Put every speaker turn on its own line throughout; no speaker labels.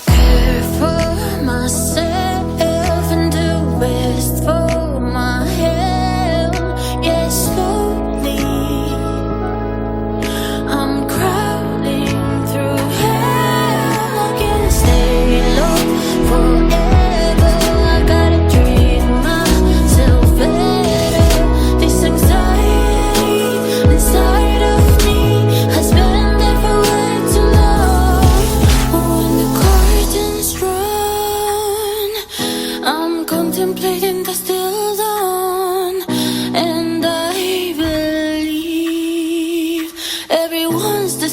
care for myself and do best for my health. Yeah, slowly I'm crawling through hell. I can't stay low forever. I gotta treat myself better. This anxiety inside of me has been there for way too long. When the curtains drawn, I'm contemplating the still dawn, and I believe everyone's the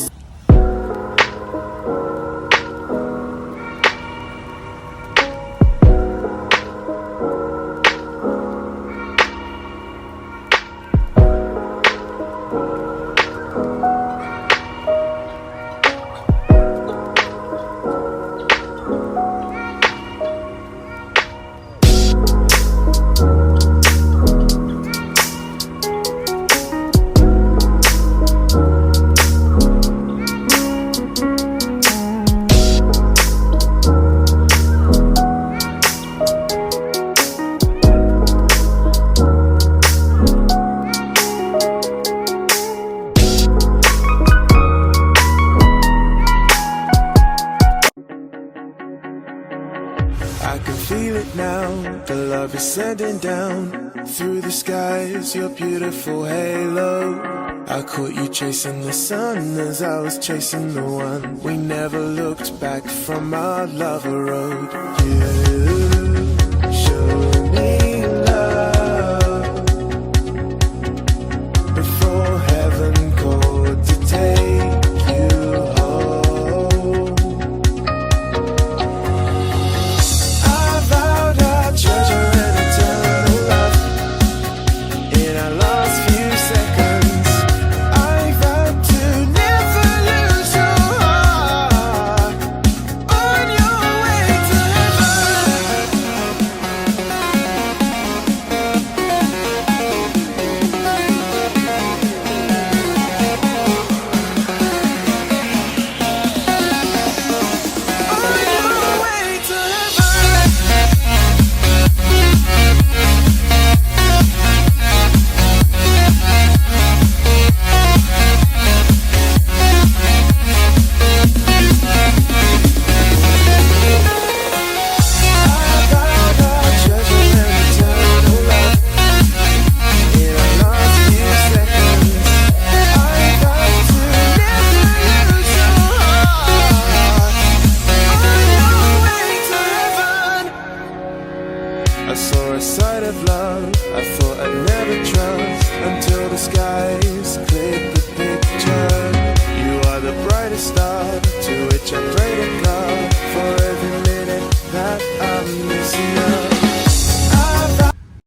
I can feel it now, the love is sending down through the skies, your beautiful halo. I caught you chasing the sun as I was chasing the one. We never looked back from our lover road. You showed me love before heaven called to take you home. I vowed I'd treasure an eternal love in our last few seconds. I vowed to never lose your heart on your way to on your way to I saw a side of love I thought I'd never trust until the skies